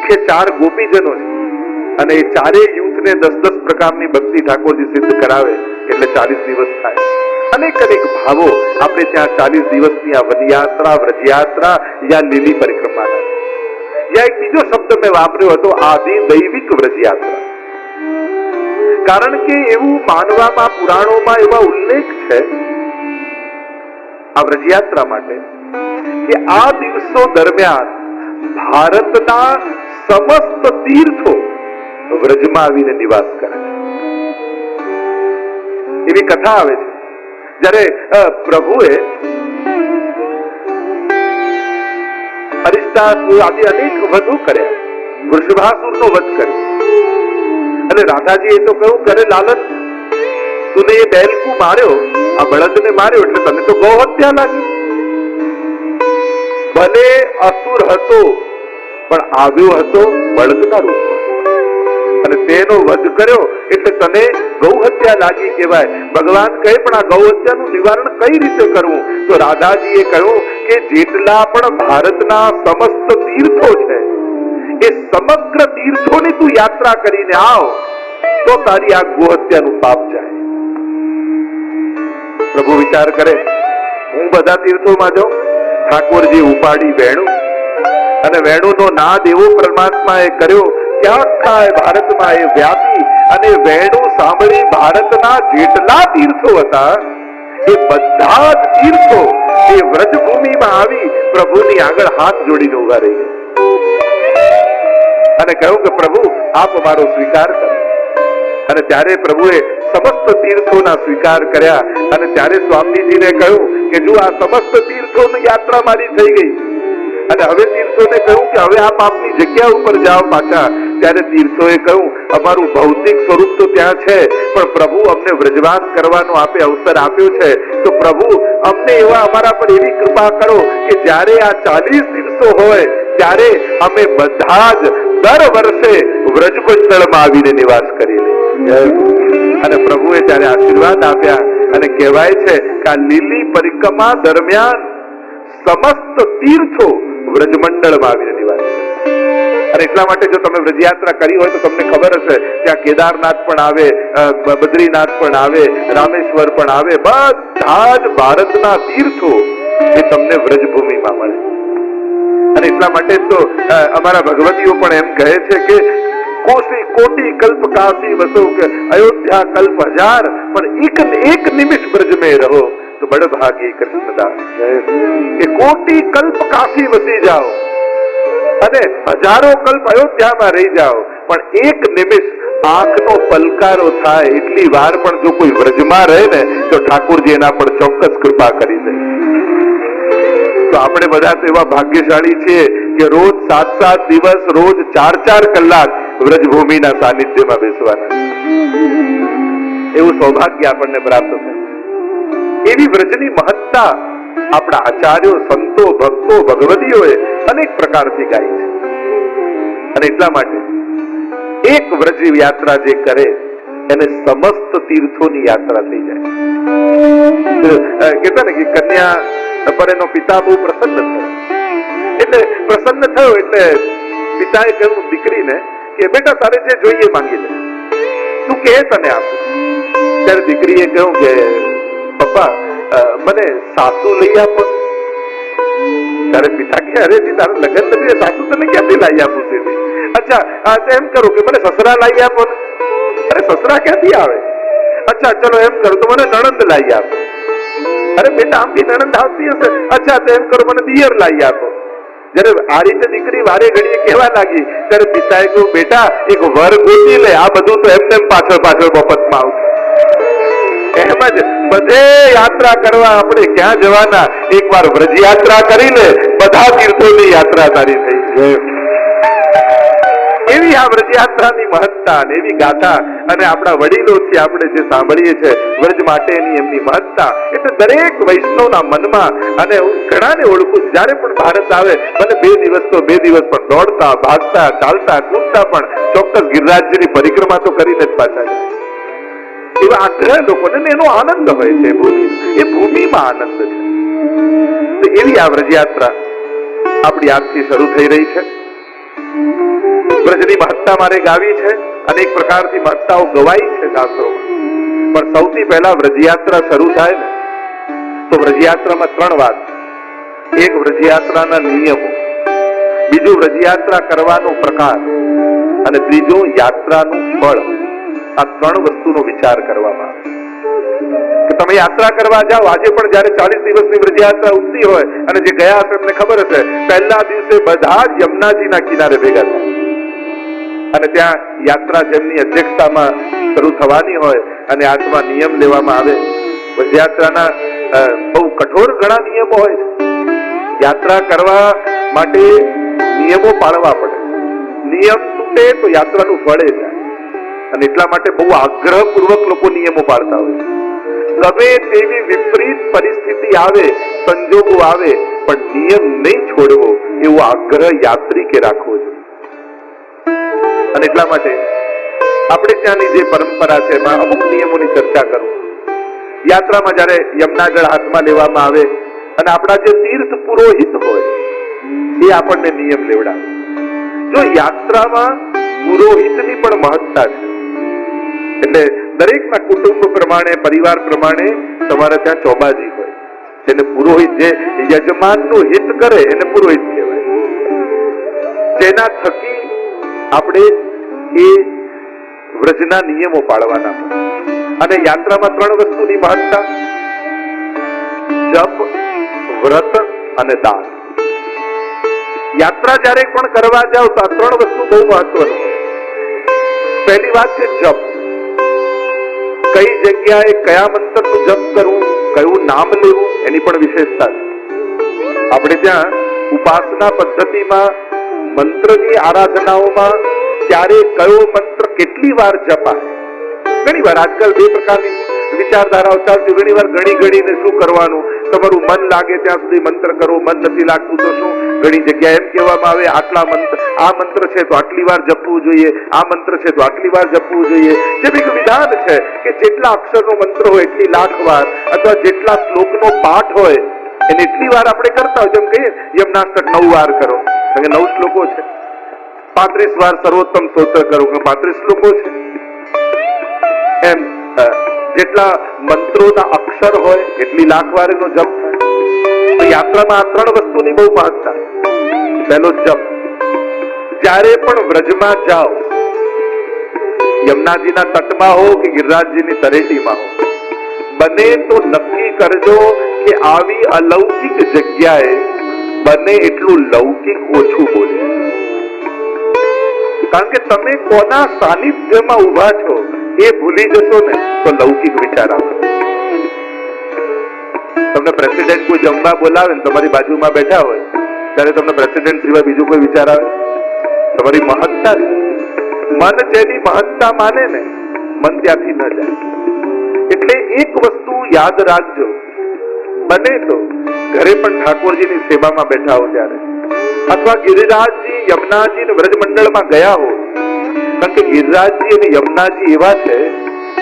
મુખ્ય 4 ગોપીજનો છે અને એ ચારેય યુથને 10-10 પ્રકારની ભક્તિ ઠાકોરજી સિદ્ધ કરાવે એટલે 40 દિવસ થાય. અનેક ભાવો આપણે ત્યાં 40 દિવસની આ વનયાત્રા, વ્રજયાત્રા યા લીલી પરિક્રમાના. યા એક બીજો શબ્દ મેં વાપર્યો હતો, આદિ દૈવિક વ્રજયાત્રા. કારણ કે એવું માનવામાં, પુરાણોમાં એવા ઉલ્લેખ છે આ વ્રજયાત્રા માટે કે આ દિવસો દરમિયાન ભારતના સમસ્ત તીર્થો વ્રજમાં આવીને નિવાસ કરે છે. એવી કથા આવે છે જ્યારે પ્રભુએ અરિષ્ટાસુર આદિ અનેક વધુ કર્યા, વૃષભાસુરનો વધ કર્યો અને રાધાજી એ તો કહ્યું કરે લાલન, તુને એ બેલકુ માર્યો, આ બળદને માર્યો એટલે તને તો ગૌ હત્યા લાગી. ભલે અસુર હતો પણ આવ્યો હતો બળદના રૂપમાં અને તેનો વધ કર્યો એટલે તને ગૌ હત્યા લાગી કહેવાય. ભગવાન કહે પણ આ ગૌ હત્યાનું નિવારણ કઈ રીતે કરવું? તો રાધાજીએ કહ્યું કે જેટલા પણ ભારતના સમસ્ત તીર્થો છે એ સમગ્ર તીર્થોની તું યાત્રા કરીને આવ તો તારી આ ગૌ હત્યાનું પાપ જાય. પ્રભુ વિચાર કરે, હું બધા તીર્થોમાં જાઉં? ઠાકોરજી ઉપાડી વેણું અને વેણુનો નાદ એવો પરમાત્માએ કર્યો કે આખા ભારતમાં એ વ્યાપી અને વેણું સાંભળી ભારતના જેટલા તીર્થો હતા એ બધા જ તીર્થો એ વ્રજભૂમિમાં આવી પ્રભુની આગળ હાથ જોડીને ઉભા રહી અને કહ્યું કે પ્રભુ આપ અમારો સ્વીકાર કરો. અને ત્યારે પ્રભુએ સમસ્ત તીર્થોના સ્વીકાર કર્યા અને ત્યારે સ્વામીજીને કહ્યું કે જો આ સમસ્ત તીર્થોની યાત્રા મારી થઈ ગઈ અને હવે તીર્થોને કહ્યું કે હવે આપ આપની જગ્યા ઉપર જાઓ પાછા. ત્યારે તીર્થોએ કહ્યું અમારું ભૌતિક સ્વરૂપ તો ત્યાં છે પણ પ્રભુ અમને વ્રજવાસ કરવાનો આપે અવસર આપ્યો છે તો પ્રભુ અમને એવા અમારા પર એવી કૃપા કરો કે જ્યારે આ 40 દિવસો હોય ત્યારે અમે બધા જ દર વર્ષે વ્રજમંડળમાં આવીને નિવાસ કરી લઈએ. અને પ્રભુએ ત્યારે આશીર્વાદ આપ્યા અને કહેવાય છે કે આ લીલી પરિક્રમા દરમિયાન સમસ્ત તીર્થો વ્રજમંડળમાં આવીને નિવાસ કરે. અને એટલા માટે જો તમે વ્રજયાત્રા કરી હોય તો તમને ખબર હશે ત્યાં કેદારનાથ પણ આવે, બદ્રીનાથ પણ આવે, રામેશ્વર પણ આવે, બધા જ ભારતના તીર્થો એ તમને વ્રજભૂમિમાં મળે. અને એટલા માટે તો અમારા ભગવતીઓ પણ એમ કહે છે કે કોટી કલ્પ કાશી વસો કે અયોધ્યા કલ્પ હજાર પણ એક નિમિષ બ્રજ में रहो तो बड़ भागी कृष्णदास. કે કોટી કલ્પ કાશી વસી જાઓ અને હજારો કલ્પ અયોધ્યામાં રહી જાઓ પણ એક નિમિષ આંખનો પલકારો થાય એટલી વાર પણ જો કોઈ વ્રજમાં રહે ને તો ઠાકોરજી એના પર ચોક્કસ કૃપા કરી દે. તો આપણે બધા તો એવા ભાગ્યશાળી છીએ કે રોજ 7-7 દિવસ, રોજ 4-4 કલાક વ્રજભૂમિના સાનિધ્યમાં બેસવાના. એવું સૌભાગ્ય આપણને પ્રાપ્ત થાય. એવી વ્રજની મહત્તા આપણા આચાર્યો, સંતો, ભક્તો, ભગવતીઓએ અનેક પ્રકારથી ગાઈ છે. અને એટલા માટે એક વ્રજ યાત્રા જે કરે એને સમસ્ત તીર્થોની યાત્રા થઈ જાય. કહેતા ને કે કન્યા પર એનો પિતા બહુ પ્રસન્ન થયો. એટલે પ્રસન્ન થયો એટલે પિતાએ કહ્યું દીકરીને કે બેટા તારે જે જોઈએ માંગી લે, તું કે તને આપું. ત્યારે દીકરીએ કહ્યું કે પપ્પા મને સાસુ લઈ આપો. ત્યારે પિતા કે અરે જી તારું લગ્ન નથી, સાસુ તને ક્યાંથી લાવી આપું છે? અચ્છા એમ કરું કે મને સસરા લાવી આપો. અરે સસરા ક્યાંથી આવે? અચ્છા ચલો એમ કરું તો મને નણંદ લાવી આપો. અરે બેટા આમ બી નણંદ આવતી હશે. અચ્છા તો એમ કરો મને દિયર લાવી આપો. જયારે આ રીતે દીકરી વારે ઘડીએ કહેવા લાગી ત્યારે પિતાએ કહ્યું બેટા એક વર ગોતી લે, આ બધું તો એમને પાછળ મફતમાં આવશે. એમ જ બધે યાત્રા કરવા આપણે ક્યાં જવાના? એકવાર વ્રજ યાત્રા કરી લે, બધા તીર્થોની યાત્રા તારી થઈ જાય. એવી આ વ્રજ યાત્રાની મહત્તા અને એવી ગાથા અને આપણા વડીલોથી આપણે જે સાંભળીએ છીએ વ્રજ માટેની એમની મહત્તા, એટલે દરેક વૈષ્ણવના મનમાં અને હું ઘણાને ઓળખું છું જયારે પણ ભારત આવે મને 2 દિવસ તો 2 દિવસ પણ દોડતા, ભાગતા, ચાલતા, કૂદતા પણ ચોક્કસ ગિરિરાજજીની પરિક્રમા તો કરીને જ પાછા જાય. એવા આગ્રહ લોકોને એનો આનંદ હોય છે. એ ભૂમિમાં આનંદ છે. એવી આ વ્રજયાત્રા આપણી આજથી શરૂ થઈ રહી છે વ્રજની મહત્તા મારે ગાવી છે, અનેક પ્રકારથી મહત્તાઓ ગવાઈ છે શાસ્ત્રોમાં, પણ સૌથી પહેલા વ્રજયાત્રા શરૂ થાય ને તો વ્રજયાત્રામાં 3 વાત. એક, વ્રજયાત્રાના નિયમો, બીજું વ્રજયાત્રા કરવાનો પ્રકાર, અને ત્રીજો યાત્રાનું ફળ. આ 3 વસ્તુનો વિચાર કરવામાં આવે. કે તમે યાત્રા કરવા જાઓ, આજે પણ જયારે 40 દિવસની વ્રજયાત્રા ઉઠતી હોય, અને જે ગયા હશે એમને ખબર હશે, પહેલા દિવસે બધા જ યમુનાજીના કિનારે ભેગા થાય, અને ત્યાં યાત્રા જેમની અધ્યક્ષતામાં શરૂ થવાની હોય, અને હાથમાં નિયમ લેવામાં આવે. વ્રજયાત્રાના બહુ કઠોર ઘણા નિયમો હોય છે. યાત્રા કરવા માટે નિયમો પાળવા પડે. નિયમ તૂટે તો યાત્રાનું ફળે જાય, અને એટલા માટે બહુ આગ્રહપૂર્વક લોકો નિયમો પાળતા હોય. ગમે તેવી વિપરીત પરિસ્થિતિ આવે, સંજોગો આવે, પણ નિયમ નહીં છોડવો એવો આગ્રહ યાત્રિકે રાખવો જોઈએ. અને એટલા માટે આપણે ત્યાંની જે પરંપરા છે એમાં અમુક નિયમોની ચર્ચા કરું. યાત્રામાં જયારે યમુના જળ હાથમાં લેવામાં આવે, અને આપણા જે તીર્થ પુરોહિત હોય એ આપણને નિયમ લેવડાવે. જો યાત્રામાં પુરોહિતની પણ મહત્તા છે, એટલે દરેકના કુટુંબ પ્રમાણે, પરિવાર પ્રમાણે તમારે ત્યાં ચોબાજી હોય. એને પુરોહિત, જે યજમાનનું હિત કરે એને પુરોહિત કહેવાય. જેના થકી આપણે એ વ્રજના નિયમો પાળવાના હોય. અને યાત્રામાં 3 વસ્તુની મહત્તા: જપ, વ્રત અને દાન. યાત્રા જયારે પણ કરવા જાઓ તો આ 3 વસ્તુ બહુ મહત્વનું. પહેલી વાત છે જપ. કઈ જગ્યાએ કયા મંત્રનું જપ કરવું, કયું નામ લેવું, એની પણ વિશેષતા છે. આપણે ત્યાં ઉપાસના પદ્ધતિમાં મંત્રની આરાધનાઓમાં ત્યારે કયો મંત્ર કેટલી વાર જપાય, ઘણી વાર આજકાલ 2 પ્રકારની વિચારધારાઓ ચાલતી. ઘણી વાર ગણીને શું કરવાનું, તમારું મન લાગે ત્યાં સુધી મંત્ર કરો, મન નથી લાગતું તો શું. ઘણી જગ્યાએ એમ કહેવામાં આવે, આટલા મંત્ર, આ મંત્ર છે તો આટલી વાર જપવું જોઈએ, આ મંત્ર છે તો આટલી વાર જપવું જોઈએ. જેમ એક વિધાન છે કે જેટલા અક્ષરનો મંત્ર હોય એટલી લાખ વાર, અથવા જેટલા શ્લોકનો પાઠ હોય એને એટલી વાર આપણે કરતા હોય. જેમ કહીએ યમનાષ્ટક 9 વાર કરો, 9 શ્લોકો છે. 35 વાર સર્વોત્તમ સ્તોત્ર કરો, 35 શ્લોકો છે. એમ જેટલા મંત્રોના અક્ષર હોય એટલી લાખ વાર એનો જપ થાય. તો યાત્રામાં આ 3 વસ્તુની બહુ મહત્તા. પહેલો જપ. જ્યારે પણ વ્રજમાં જાઓ, યમુનાજીના તટમાં હો કે ગિરિરાજજીની તળેટીમાં હો, બને તો નક્કી કરજો કે આવી અલૌકિક જગ્યાએ બને એટલું લૌકિક ઓછું બોલે. કારણ કે તમે કોના સાનિધ્યમાં ઉભા છો એ ભૂલી જશો ને તો લૌકિક વિચાર આવે. તમને પ્રેસિડેન્ટ કોઈ જમવા બોલાવે ને તમારી બાજુમાં બેઠા હોય ત્યારે તમને પ્રેસિડેન્ટ સિવાય બીજું કોઈ વિચાર આવે? તમારી મહત્તા છે. મન જેની મહત્તા માને ને, મન ત્યાંથી ન જાય. એટલે એક વસ્તુ યાદ રાખજો, બને તો ઘરે પણ ઠાકોરજીની સેવામાં બેઠા હો ત્યારે, અથવા ગિરિરાજજી, યમુનાજી ને વ્રજ મંડળમાં ગયા હો. કારણ કે ગિરિરાજજી અને યમુનાજી એવા છે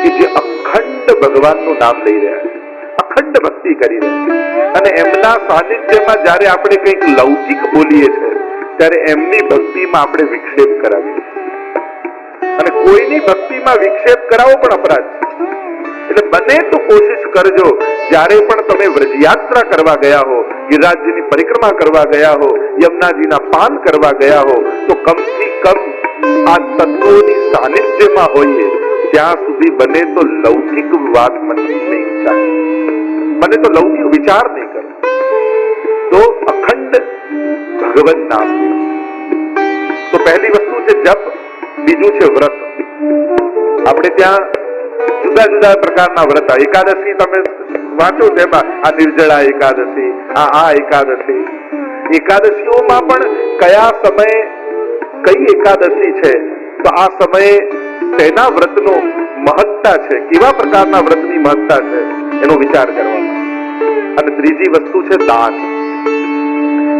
કે જે અખંડ ભગવાનનું નામ લઈ રહ્યા છે, અખંડ ભક્તિ કરી રહ્યા છે. અને એમના સાનિધ્યમાં જયારે આપણે કંઈક લૌકિક બોલીએ છીએ ત્યારે એમની ભક્તિમાં આપણે વિક્ષેપ કરાવીએ. અને કોઈની ભક્તિમાં વિક્ષેપ કરાવો પણ અપરાધ છે. એટલે બને તો કોશિશ કરજો, જ્યારે પણ તમે વ્રજયાત્રા કરવા ગયા હો, ગિરિરાજજીની પરિક્રમા કરવા ગયા હો, યમુનાજીના પાન કરવા ગયા હો, તો કમથી કમ આ તત્વોની સાનિધ્યમાં હોઈએ ત્યાં સુધી બને તો લૌકિક વાત મનથી નહીં ચાલે, બને તો લૌકિક વિચાર નહીં કરો. તો અખંડ ભગવન નામ. તો પહેલી વસ્તુ છે જપ, બીજું છે વ્રત. આપણે ત્યાં જુદા જુદા પ્રકારના વ્રત, એકાદશી તમે વાંચો તેમાં આ નિર્જળા એકાદશી, આ એકાદશી. એકાદશીઓમાં પણ કયા સમયે કઈ એકાદશી છે, તો આ સમયે તેના વ્રતનો મહત્તા છે, કેવા પ્રકારના વ્રતની મહત્તા છે એનો વિચાર કરવામાં. અને ત્રીજી વસ્તુ છે દાન.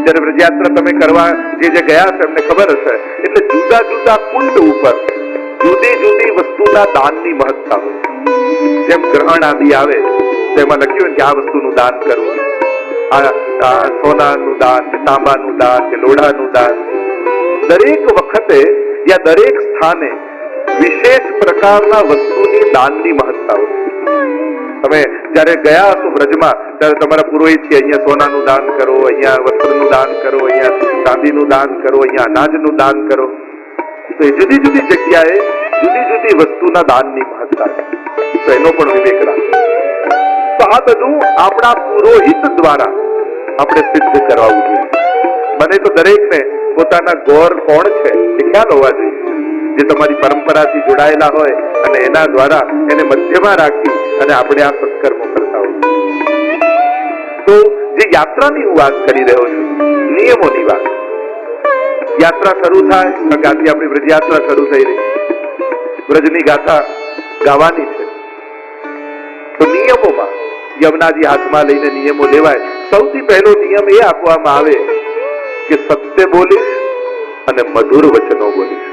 જયારે વ્રજયાત્રા તમે કરવા જે ગયા છે એમને ખબર હશે, એટલે જુદા જુદા કુંડ ઉપર જુદી જુદી વસ્તુના દાનની મહત્તા હોય. જેમ ગ્રહણ આદિ આવે તેમાં લખ્યું કે આ વસ્તુનું દાન કરવું, આ સોનાનું દાન કે તાંબાનું દાન કે લોઢાનું દાન. દરેક વખતે યા દરેક સ્થાને વિશેષ પ્રકારના વસ્તુની દાનની મહત્તા હોય. તમે જ્યારે ગયા હશો બ્રજમાં ત્યારે તમારા પુરોહિત કે અહીંયા સોનાનું દાન કરો, અહીંયા વસ્ત્રનું દાન કરો, અહીંયા ચાંદીનું દાન કરો, અહીંયા અનાજનું દાન કરો. તો એ જુદી જુદી જગ્યાએ જુદી જુદી વસ્તુના દાનની મહત્તા છે. તો એનો પણ વિવેક રાખો. તો આ બધું આપણા પુરોહિત દ્વારા આપણે સિદ્ધ કરાવવું જોઈએ. મને તો દરેકને પોતાના ગોર કોણ છે એ ખ્યાલ હોવા જોઈએ, જે તમારી પરંપરાથી જોડાયેલા હોય અને એના દ્વારા એને મધ્યમાં રાખી અને આપણે આ સત્કર્મો કરતા હોઈએ. તો જે યાત્રાની હું વાત કરી રહ્યો છું, નિયમોની વાત. યાત્રા શરૂ થાય, ત્યાંથી આપણી વ્રજયાત્રા શરૂ થઈ રહી, વ્રજની ગાથા ગાવાની છે. તો નિયમોમાં યમુનાજી હાથમાં લઈને નિયમો લેવાય. સૌથી પહેલો નિયમ એ આપવામાં આવે કે સત્ય બોલીશ અને મધુર વચનો બોલીશ.